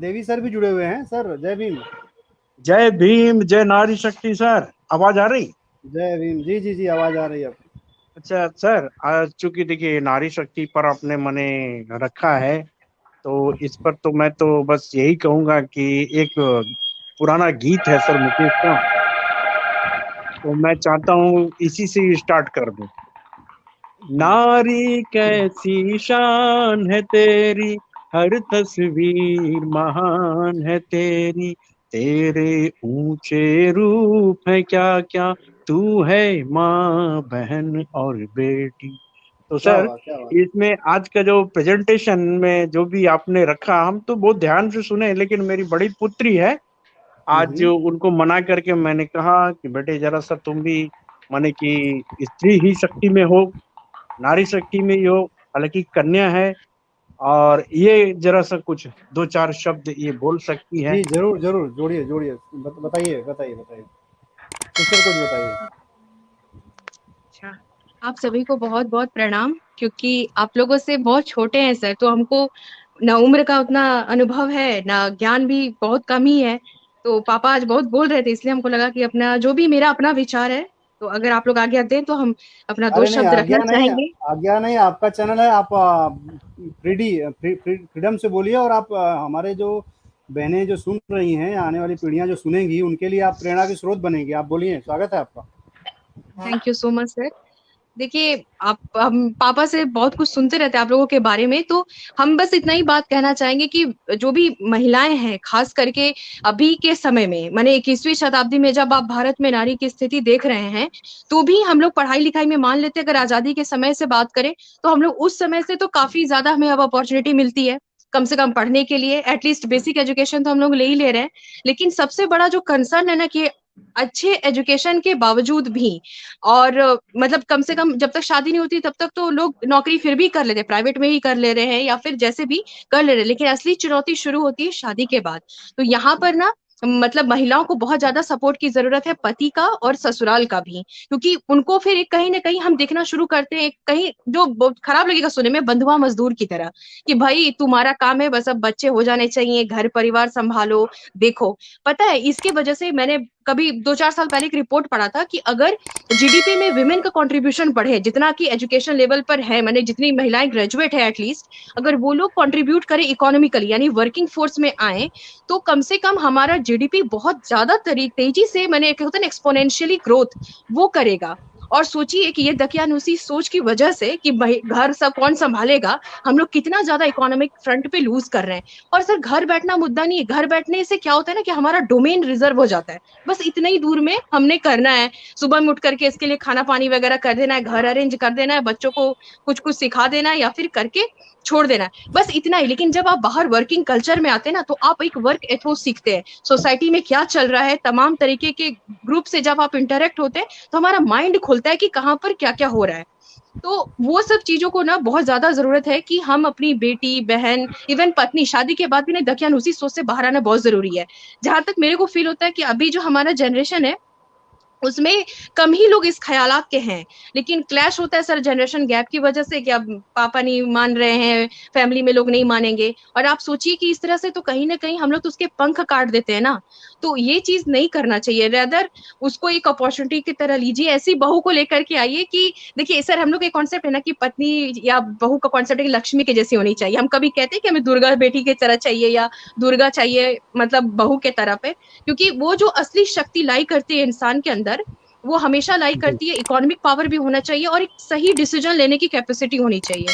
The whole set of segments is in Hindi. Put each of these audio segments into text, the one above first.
देवी सर भी जुड़े हुए हैं सर। जय भीम। जय भीम, जय नारी शक्ति। सर आवाज आ रही? जय भीम। जी जी जी, आवाज आ रही है आपकी। अच्छा सर, आज चूंकि देखिए नारी शक्ति पर आपने मने रखा है, तो इस पर तो मैं तो बस यही कहूंगा कि एक पुराना गीत है सर मुकेश का, तो मैं चाहता हूँ इसी से स्टार्ट कर दूं। नारी कैसी शान है तेरी, हर तस्वीर महान है तेरी, तेरे ऊंचे रूप है क्या क्या, तू है माँ बहन और बेटी। तो क्या सर, बात, क्या बात। इसमें आज का जो प्रेजेंटेशन में जो भी आपने रखा, हम तो बहुत ध्यान से सुने, लेकिन मेरी बड़ी पुत्री है, आज हम्म। उनको मना करके मैंने कहा कि बेटे जरा सा तुम भी माने कि स्त्री ही शक्ति में हो, नारी शक्ति में ही हो, हालांकि कन्या है, और ये जरा सा कुछ दो चार शब्द ये बोल सकती है। जी जरूर जरूर, जोड़िए जोड़िए, बताइए बताइए बताइए, सिस्टर कुछ बताइए। अच्छा, आप सभी को बहुत बहुत प्रणाम। क्योंकि आप लोगों से बहुत छोटे हैं सर, तो हमको ना उम्र का उतना अनुभव है, ना ज्ञान भी बहुत कम ही है। तो पापा आज बहुत बोल रहे थे, इसलिए हमको लगा कि अपना जो भी मेरा अपना विचार है, तो अगर आप लोग आज्ञा दें तो हम अपना दो अरे नहीं, शब्द आज्ञा रखना नहीं, चाहेंगे। आज्ञा नहीं, आपका चैनल है। आप फ्रीडम से बोलिए। और आप हमारे जो बहनें जो सुन रही हैं, आने वाली पीढ़ियां जो सुनेंगी, उनके लिए आप प्रेरणा के स्रोत बनेंगे। आप बोलिए, स्वागत है आपका। Thank you so much sir. देखिए, आप हम पापा से बहुत कुछ सुनते रहते हैं आप लोगों के बारे में, तो हम बस इतना ही बात कहना चाहेंगे कि जो भी महिलाएं हैं, खास करके अभी के समय में, माने 21वीं शताब्दी में जब आप भारत में नारी की स्थिति देख रहे हैं, तो भी हम लोग पढ़ाई लिखाई में मान लेते हैं, अगर आजादी के समय से बात करें तो हम लोग उस समय से तो काफी ज्यादा हमें अब अपॉर्चुनिटी मिलती है, कम से कम पढ़ने के लिए। एटलीस्ट बेसिक एजुकेशन तो हम लोग ले ही ले रहे हैं। लेकिन सबसे बड़ा जो कंसर्न है ना, कि अच्छे एजुकेशन के बावजूद भी, और मतलब कम से कम जब तक शादी नहीं होती तब तक तो लोग नौकरी फिर भी कर लेते हैं, प्राइवेट में ही कर ले रहे हैं या फिर जैसे भी कर ले रहे हैं, लेकिन असली चुनौती शुरू होती है शादी के बाद। तो यहाँ पर ना, मतलब महिलाओं को बहुत ज्यादा सपोर्ट की जरूरत है, पति का और ससुराल का भी। क्योंकि उनको फिर एक कहीं ना कहीं हम देखना शुरू करते हैं, कहीं जो बहुत खराब लगेगा सुनने में, बंधुआ मजदूर की तरह, कि भाई तुम्हारा काम है बस, अब बच्चे हो जाने चाहिए, घर परिवार संभालो। देखो, पता है इसके वजह से मैंने कभी 2-4 साल पहले एक रिपोर्ट पढ़ा था कि अगर जीडीपी में विमेन का कंट्रीब्यूशन बढ़े, जितना कि एजुकेशन लेवल पर है, मैंने जितनी महिलाएं ग्रेजुएट है एटलीस्ट, अगर वो लोग कंट्रीब्यूट करें इकोनॉमिकली, यानी वर्किंग फोर्स में आए, तो कम से कम हमारा जीडीपी बहुत ज्यादा तेजी से, मैंने एक होता है एक्सपोनेंशियली ग्रोथ, वो करेगा। और सोचिए कि ये दकियानुसी सोच की वजह से कि भाई घर सब कौन संभालेगा, हम लोग कितना ज्यादा इकोनॉमिक फ्रंट पे लूज कर रहे हैं। और सर, घर बैठना मुद्दा नहीं है, घर बैठने से क्या होता है ना, कि हमारा डोमेन रिजर्व हो जाता है, बस इतना ही दूर में हमने करना है। सुबह में उठ करके इसके लिए खाना पानी वगैरह कर देना है, घर अरेंज कर देना है, बच्चों को कुछ कुछ सिखा देना है या फिर करके छोड़ देना है, बस इतना ही। लेकिन जब आप बाहर वर्किंग कल्चर में आते हैं ना, तो आप एक वर्क एथोस सीखते हैं, सोसाइटी में क्या चल रहा है, तमाम तरीके के ग्रुप से जब आप इंटरेक्ट होते हैं, तो हमारा माइंड खुलता है कि कहाँ पर क्या क्या हो रहा है। तो वो सब चीजों को ना बहुत ज्यादा जरूरत है कि हम अपनी बेटी, बहन, इवन पत्नी, शादी के बाद भी ना दकियानुसी सोच से बाहर आना बहुत जरूरी है। जहां तक मेरे को फील होता है कि अभी जो हमारा जनरेशन है, उसमें कम ही लोग इस ख्यालात के हैं। लेकिन क्लैश होता है सर जनरेशन गैप की वजह से, कि अब पापा नहीं मान रहे हैं, फैमिली में लोग नहीं मानेंगे, और आप सोचिए कि इस तरह से तो कहीं ना कहीं हम लोग तो उसके पंख काट देते हैं ना। तो ये चीज नहीं करना चाहिए, रेदर उसको एक अपॉर्चुनिटी की तरह लीजिए, ऐसी बहू को लेकर के आइए कि देखिए सर, हम लोग का कॉन्सेप्ट है ना कि पत्नी या बहू का कॉन्सेप्ट है कि लक्ष्मी के जैसी होनी चाहिए। हम कभी कहते हैं कि हमें दुर्गा बेटी की तरह चाहिए या दुर्गा चाहिए, मतलब बहू के तरह पे, क्योंकि वो जो असली शक्ति लाई करती है इंसान के अंदर, वो हमेशा लाई करती है। इकोनॉमिक पावर भी होना चाहिए और एक सही डिसीजन लेने की कैपेसिटी होनी चाहिए।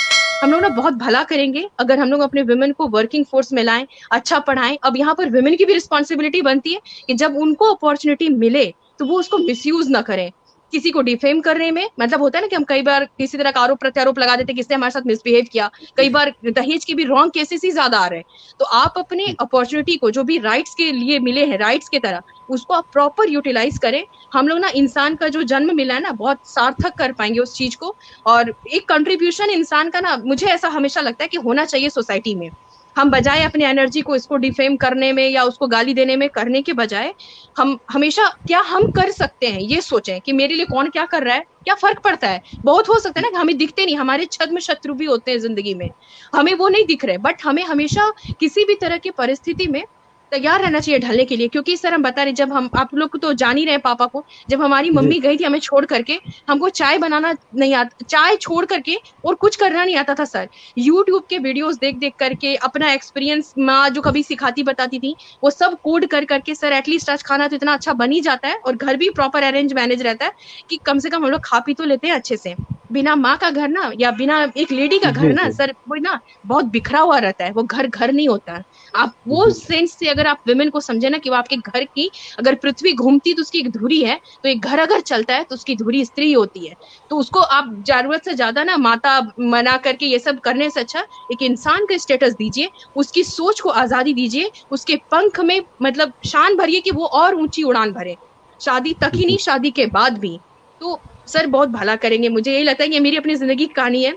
हम लोग ना बहुत भला करेंगे अगर हम लोग अपने वुमेन को वर्किंग फोर्स में लाएं, अच्छा पढ़ाएं। अब यहाँ पर वुमेन की भी रिस्पॉन्सिबिलिटी बनती है कि जब उनको अपॉर्चुनिटी मिले तो वो उसको मिसयूज ना करें, किसी को डिफेम करने में। मतलब होता है ना कि हम कई बार किसी तरह का आरोप प्रत्यारोप लगा देते हैं कि इसने हमारे साथ मिसबिहेव किया, कई बार दहेज के भी रॉन्ग केसेस ही ज्यादा आ रहे हैं। तो आप अपने अपॉर्चुनिटी को, जो भी राइट्स के लिए मिले हैं, राइट्स की तरह, उसको आप प्रॉपर यूटिलाइज करें। हम लोग ना इंसान का जो जन्म मिला है ना, बहुत सार्थक कर पाएंगे उस चीज को। और एक कंट्रीब्यूशन इंसान का ना, मुझे ऐसा हमेशा लगता है कि होना चाहिए सोसाइटी में। हम बजाय अपने एनर्जी को इसको डिफेम करने में या उसको गाली देने में करने के बजाय हम हमेशा क्या हम कर सकते हैं ये सोचें कि मेरे लिए कौन क्या कर रहा है, क्या फर्क पड़ता है। बहुत हो सकता है ना कि हमें दिखते नहीं, हमारे छद्म शत्रु भी होते हैं जिंदगी में, हमें वो नहीं दिख रहे, बट हमें हमेशा किसी भी तरह की परिस्थिति में तैयार रहना चाहिए ढलने के लिए। क्योंकि सर हम बता रहे, जब हम, आप लोग तो जान ही रहे पापा को, जब हमारी जी मम्मी गई थी हमें छोड़ करके, हमको चाय बनाना नहीं आता, चाय छोड़ करके और कुछ करना नहीं आता था सर। यूट्यूब के वीडियोस देख देख करके अपना एक्सपीरियंस, माँ जो कभी सिखाती बताती थी वो सब कोड कर करके सर एटलीस्ट आज खाना तो इतना अच्छा बन ही जाता है और घर भी प्रॉपर अरेंज मैनेज रहता है कि कम से कम हम लोग खा पी तो लेते हैं अच्छे से। बिना माँ का घर ना, या बिना एक लेडी का घर जी ना जी सर, वो ना बहुत बिखरा हुआ रहता है, वो घर घर नहीं होता है। आप वो जी सेंस से अगर आप वुमेन को समझे ना कि वो आपके घर की, अगर पृथ्वी घूमती तो उसकी एक धुरी है, तो एक घर अगर चलता है तो उसकी धुरी स्त्री होती है। तो उसको आप जरूरत से ज्यादा ना माता मना करके ये सब करने से अच्छा एक इंसान का स्टेटस दीजिए, उसकी सोच को आजादी दीजिए, उसके पंख में मतलब शान भरिए कि वो और ऊंची उड़ान भरे, शादी तक ही जी नहीं, शादी के बाद भी। तो सर बहुत भला करेंगे, मुझे यही लगता है कि ये मेरी अपनी जिंदगी की कहानी है।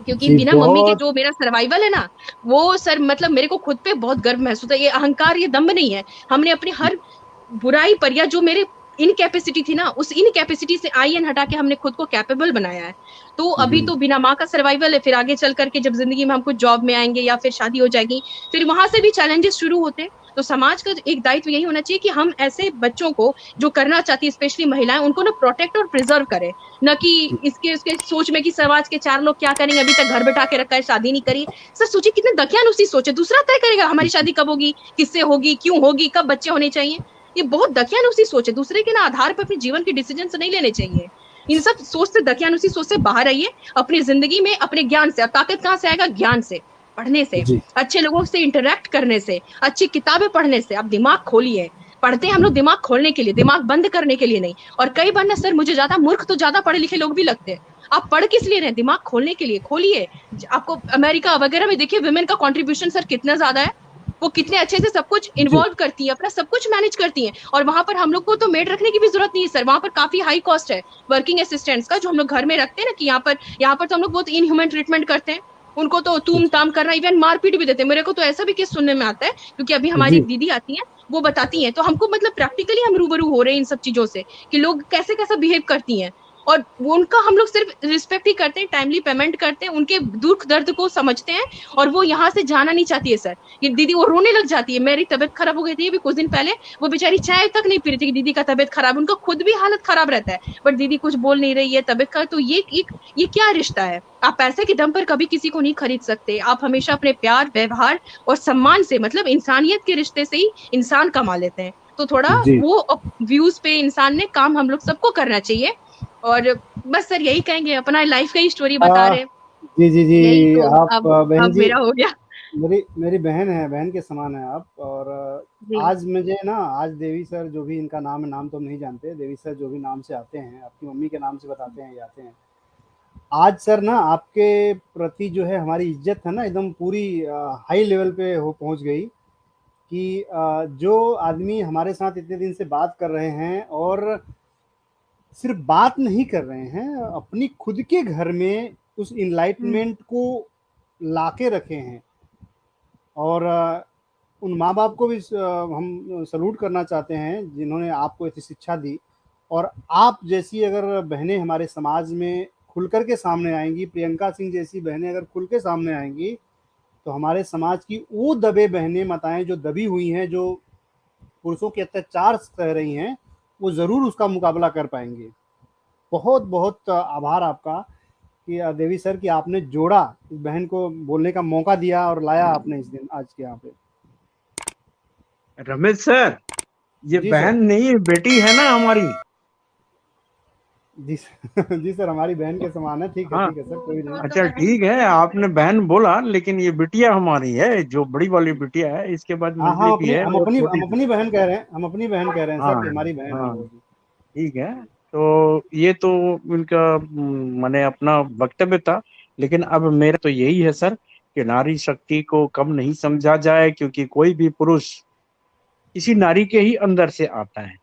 क्योंकि जी बिना मम्मी के बहुत जो मेरा सर्वाइवल है ना, वो सर मतलब मेरे को खुद पे बहुत गर्व महसूस होता है। ये अहंकार, ये दम्भ नहीं है, हमने अपनी हर बुराई पर, या जो मेरे इनकैपेसिटी थी ना, उस इनकैपेसिटी से आई एन हटा के हमने खुद को कैपेबल बनाया है। तो अभी जी तो बिना माँ का सर्वाइवल है, फिर आगे चल करके जब जिंदगी में हम कुछ जॉब में आएंगे या फिर शादी हो जाएगी, फिर वहां से भी चैलेंजेस शुरू होते हैं। तो समाज का एक दायित्व यही होना चाहिए कि हम ऐसे बच्चों को जो करना चाहती है, स्पेशली महिलाएं, उनको ना प्रोटेक्ट और प्रिजर्व करें। न कि इसके उसके सोच में कि समाज के चार लोग क्या करेंगे, अभी तक घर बैठा के रखा है, शादी नहीं करी। सर सोचिए कितने दकियानुसी सोचे, दूसरा तय करेगा हमारी शादी कब होगी, किससे होगी, क्यों होगी, कब बच्चे होने चाहिए। ये बहुत दकियानुसी सोच है, दूसरे के ना आधार पर अपने जीवन के डिसीजन नहीं लेने चाहिए। इन सब सोच से, दकियानुसी सोच से बाहर आइए, अपनी जिंदगी में अपने ज्ञान से। अब ताकत कहाँ से आएगा? ज्ञान से, पढ़ने से, जी अच्छे लोगों से इंटरेक्ट करने से, अच्छी किताबें पढ़ने से। आप दिमाग खोलिए, पढ़ते हैं हम लोग दिमाग खोलने के लिए, दिमाग बंद करने के लिए नहीं। और कई बार ना सर, मुझे ज्यादा मूर्ख तो ज्यादा पढ़े लिखे लोग भी लगते हैं। आप पढ़ किस लिए रहे? दिमाग खोलने के लिए खोलिए। आपको अमेरिका वगैरह में देखिए वुमेन का कंट्रीब्यूशन सर कितना ज्यादा है, वो कितने अच्छे से सब कुछ जी इन्वॉल्व करती है, अपना सब कुछ मैनेज करती है। और वहां पर हम लोग को तो मेड रखने की भी जरूरत नहीं है सर, वहां पर काफी हाई कॉस्ट है वर्किंग असिस्टेंट्स का, जो हम लोग घर में रखते हैं ना, कि यहाँ पर तो हम लोग बहुत इनह्यूमन ट्रीटमेंट करते हैं उनको, तो तूम ताम करना, इवन मारपीट भी देते हैं। मेरे को तो ऐसा भी केस सुनने में आता है, क्योंकि अभी हमारी जी एक दीदी आती है, वो बताती हैं, तो हमको मतलब प्रैक्टिकली हम रूबरू हो रहे हैं इन सब चीजों से कि लोग कैसे कैसा बिहेव करती हैं। और वो उनका हम लोग सिर्फ रिस्पेक्ट ही करते हैं, टाइमली पेमेंट करते हैं, उनके दुख दर्द को समझते हैं। और वो यहाँ से जाना नहीं चाहती है सर। ये दीदी वो रोने लग जाती है, मेरी तबीयत खराब हो गई थी अभी कुछ दिन पहले, वो बेचारी चाय तक नहीं पी रही थी कि दीदी का तबीयत खराब, उनका खुद भी हालत खराब रहता है, बट दीदी कुछ बोल नहीं रही है, तबीयत खराब। तो ये क्या रिश्ता है? आप पैसे के दम पर कभी किसी को नहीं खरीद सकते। आप हमेशा अपने प्यार, व्यवहार और सम्मान से, मतलब इंसानियत के रिश्ते से ही इंसान कमा लेते हैं। तो थोड़ा जी वो व्यूज पे इंसान ने काम हम लोग सबको करना चाहिए। और बस सर यही कहेंगे, अपना लाइफ का ही स्टोरी बता आ, रहे हैं, जी जी यही जी तो। आप बहन अब जी, मेरा हो गया। मेरी मेरी बहन है, बहन के समान है आप। और जी आज मुझे ना, आज देवी सर जो भी इनका नाम है, नाम तो हम नहीं जानते, देवी सर जो भी नाम से आते हैं, आपकी मम्मी के नाम से बताते हैं ये आते हैं। आज सर ना आपके प्रति जो है हमारी इज्जत है ना, एकदम पूरी हाई लेवल पे हो पहुंच गई। कि जो आदमी हमारे साथ इतने दिन से बात कर रहे हैं, और सिर्फ बात नहीं कर रहे हैं, अपनी खुद के घर में उस हम्म इनलाइटमेंट को लाके रखे हैं। और उन माँ बाप को भी हम सल्यूट करना चाहते हैं जिन्होंने आपको ऐसी शिक्षा दी। और आप जैसी अगर बहनें हमारे समाज में खुल कर के सामने आएंगी, प्रियंका सिंह जैसी बहनें अगर खुल के सामने आएंगी, तो हमारे समाज की वो दबे बहनें माताएं जो दबी हुई हैं, जो पुरुषों के अत्याचार सह रही हैं, वो ज़रूर उसका मुकाबला कर पाएंगे। बहुत बहुत आभार आपका कि देवी सर कि आपने जोड़ा, इस बहन को बोलने का मौका दिया और लाया आपने इस दिन आज के यहाँ पे। रमेश सर, ये जी सर। बहन नहीं, बेटी है ना हमारी। जी जी सर, हमारी बहन के समान है। हाँ, ठीक है सर, कोई नहीं। अच्छा ठीक है, आपने बहन बोला, लेकिन ये बिटिया हमारी है, जो बड़ी वाली बिटिया है, इसके बाद हाँ हाँ, मुझे भी है, और छोटी हम सी। अपनी बहन कह रहे हैं, हम अपनी बहन कह रहे हैं हाँ सर कि हमारी बहन है हाँ, वो भी। ठीक है। तो ये तो इनका मैंने अपना वक्तव्य था, लेकिन अब मेरा तो यही है सर कि नारी शक्ति को कम नहीं समझा जाए, क्योंकि कोई भी पुरुष किसी नारी के ही अंदर से आता है,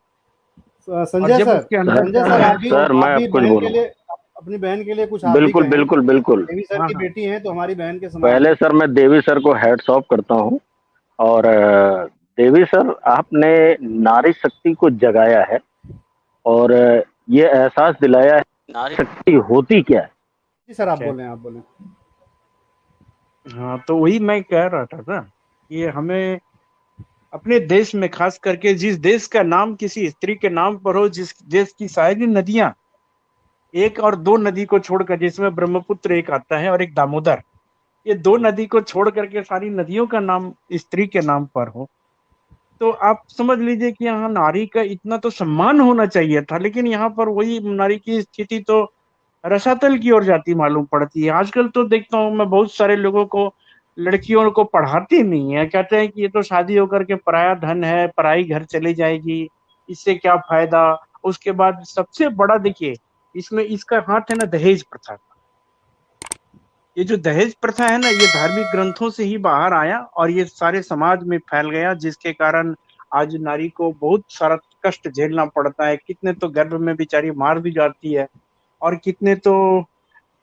और संजय जब सर, उसके अंदर से संजय सर आता है आप तो सर भी मैं आपको बहन के बोलूं, लिए, अपनी बहन के लिए कुछ आप भी बिल्कुल कहें। बिल्कुल बिल्कुल। देवी सर हाँ की हाँ। बेटी हैं तो हमारी बहन के समान पहले हैं। सर मैं देवी सर को हैट्स ऑफ करता हूँ। और देवी सर, आपने नारी शक्ति को जगाया है और ये एहसास दिलाया है कि नारी शक्ति होती क्या है। जी सर, आप क्या? बोलें, आप बोलें। हाँ, तो वही मैं कह रहा था ना कि हमें अपने देश में, खास करके जिस देश का नाम किसी स्त्री के नाम पर हो, जिस देश की सारी नदियां, एक और दो नदी को छोड़कर, जिसमें ब्रह्मपुत्र एक आता है और एक दामोदर, ये दो नदी को छोड़ करके सारी नदियों का नाम स्त्री के नाम पर हो, तो आप समझ लीजिए कि यहाँ नारी का इतना तो सम्मान होना चाहिए था। लेकिन यहाँ पर वही नारी की स्थिति तो रसातल की ओर जाती मालूम पड़ती है। आजकल तो देखता हूँ मैं बहुत सारे लोगों को, लड़कियों को पढ़ाते नहीं है, कहते हैं कि ये तो शादी होकर के पराया धन है, पराई घर चली जाएगी, इससे क्या फायदा। उसके बाद सबसे बड़ा देखिए, इसमें इसका हाथ है ना दहेज प्रथा का। ये जो दहेज प्रथा है ना, ये धार्मिक ग्रंथों से ही बाहर आया और ये सारे समाज में फैल गया, जिसके कारण आज नारी को बहुत सारा कष्ट झेलना पड़ता है। कितने तो गर्भ में बेचारी मार भी जाती है, और कितने तो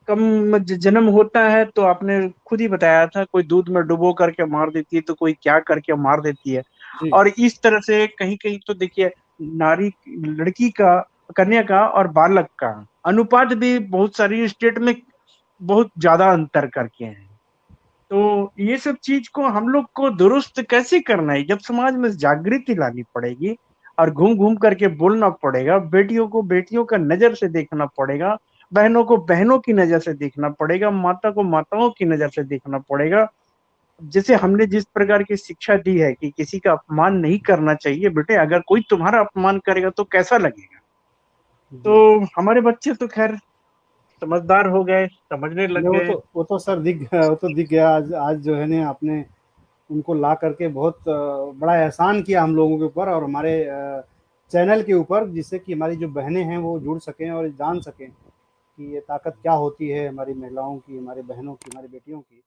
कम जन्म होता है तो आपने खुद ही बताया था, कोई दूध में डुबो करके मार देती है, तो कोई क्या करके मार देती है। जी। और इस तरह से कहीं कहीं तो देखिए, नारी, लड़की का, कन्या का और बालक का अनुपात भी बहुत सारी स्टेट में बहुत ज्यादा अंतर करके हैं। तो ये सब चीज को हम लोग को दुरुस्त कैसे करना है, जब समाज में जागृति लानी पड़ेगी और घूम घूम करके बोलना पड़ेगा, बेटियों को बेटियों का नजर से देखना पड़ेगा, बहनों को बहनों की नजर से देखना पड़ेगा, माता को माताओं की नजर से देखना पड़ेगा। जैसे हमने जिस प्रकार की शिक्षा दी है कि किसी का अपमान नहीं करना चाहिए, बेटे अगर कोई तुम्हारा अपमान करेगा तो कैसा लगेगा। तो जी। हमारे बच्चे तो खैर समझदार हो गए, समझने लग नहीं, गए। वो तो सर दिख गया, वो तो दिख गया। आज जो है ना, आपने उनको ला करके बहुत बड़ा एहसान किया हम लोगों के ऊपर और हमारे चैनल के ऊपर, जिससे कि हमारी जो बहनें हैं वो जुड़ सकें और जान सकें कि ये ताकत क्या होती है हमारी महिलाओं की, हमारी बहनों की, हमारी बेटियों की।